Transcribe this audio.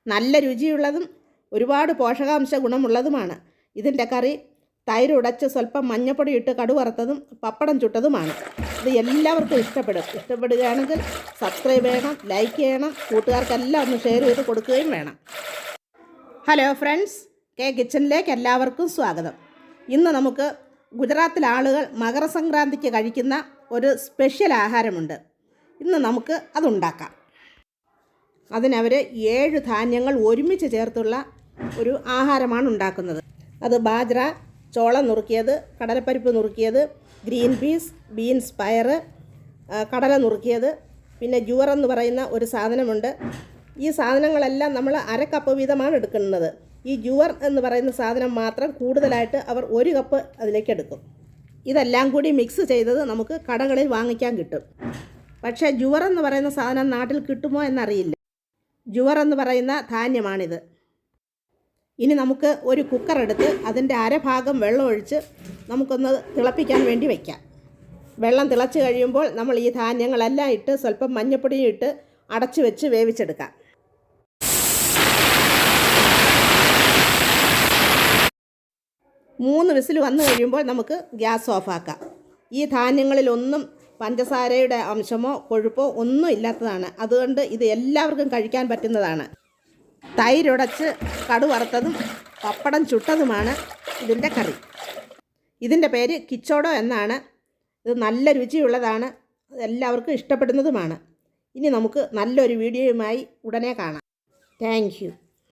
നല്ല രുചിയുള്ളതും ഒരുപാട് പോഷകാംശ ഗുണമുള്ളതുമാണ്. ഇതിൻ്റെ കറി തൈര് ഉടച്ച് സ്വല്പം മഞ്ഞപ്പൊടി ഇട്ട് കടുവറുത്തതും പപ്പടം ചുട്ടതുമാണ്. ഇത് എല്ലാവർക്കും ഇഷ്ടപ്പെടുകയാണെങ്കിൽ സബ്സ്ക്രൈബ് ചെയ്യണം, ലൈക്ക് ചെയ്യണം, കൂട്ടുകാർക്കെല്ലാം ഒന്ന് ഷെയർ ചെയ്ത് കൊടുക്കുകയും വേണം. ഹലോ ഫ്രണ്ട്സ്, കിച്ചണിലേക്ക് എല്ലാവർക്കും സ്വാഗതം. ഇന്ന് നമുക്ക് ഗുജറാത്തിലെ ആളുകൾ മകരസംക്രാന്തിക്ക് കഴിക്കുന്ന ഒരു സ്പെഷ്യൽ ആഹാരമുണ്ട്. ഇന്ന് നമുക്ക് അതുണ്ടാക്കാം. അതിനവർ 7 ധാന്യങ്ങൾ ഒരുമിച്ച് ചേർത്തുള്ള ഒരു ആഹാരമാണ് ഉണ്ടാക്കുന്നത്. അത് ബാജ്ര, ചോളം നുറുക്കിയത്, കടലപ്പരിപ്പ് നുറുക്കിയത്, ഗ്രീൻ പീസ്, ബീൻസ്, പയർ, കടല നുറുക്കിയത്, പിന്നെ ജുവർ എന്ന് പറയുന്ന ഒരു സാധനമുണ്ട്. ഈ സാധനങ്ങളെല്ലാം നമ്മൾ 1/2 കപ്പ് വീതമാണ് എടുക്കുന്നത്. ഈ ജുവർ എന്ന് പറയുന്ന സാധനം മാത്രം കൂടുതലായിട്ട് അവർ 1 കപ്പ് അതിലേക്ക് എടുക്കും. ഇതെല്ലാം കൂടി മിക്സ് ചെയ്തത് നമുക്ക് കടകളിൽ വാങ്ങിക്കാൻ കിട്ടും. പക്ഷേ ജുവർ എന്ന് പറയുന്ന സാധനം നാട്ടിൽ കിട്ടുമോ എന്നറിയില്ല. ജുവർ എന്ന് പറയുന്ന ധാന്യമാണിത്. ഇനി നമുക്ക് ഒരു കുക്കർ എടുത്ത് അതിൻ്റെ 1/2 ഭാഗം വെള്ളം ഒഴിച്ച് നമുക്കൊന്ന് തിളപ്പിക്കാൻ വേണ്ടി വയ്ക്കാം. വെള്ളം തിളച്ച് കഴിയുമ്പോൾ നമ്മൾ ഈ ധാന്യങ്ങളെല്ലാം ഇട്ട് സ്വല്പം മഞ്ഞപ്പൊടിയും ഇട്ട് അടച്ചു വെച്ച് വേവിച്ചെടുക്കാം. മൂന്ന് വിസിൽ വന്നു കഴിയുമ്പോൾ നമുക്ക് ഗ്യാസ് ഓഫാക്കാം. ഈ ധാന്യങ്ങളിലൊന്നും പഞ്ചസാരയുടെ അംശമോ കൊഴുപ്പോ ഒന്നും ഇല്ലാത്തതാണ്. അതുകൊണ്ട് ഇത് എല്ലാവർക്കും കഴിക്കാൻ പറ്റുന്നതാണ്. തൈരുടച്ച് കടുവറുത്തതും പപ്പടം ചുട്ടതുമാണ് ഇതിൻ്റെ കറി. ഇതിൻ്റെ പേര് കിച്ചോഡോ എന്നാണ്. ഇത് നല്ല രുചിയുള്ളതാണ്, എല്ലാവർക്കും ഇഷ്ടപ്പെടുന്നതുമാണ്. ഇനി നമുക്ക് നല്ലൊരു വീഡിയോയുമായി ഉടനെ കാണാം. Thank you.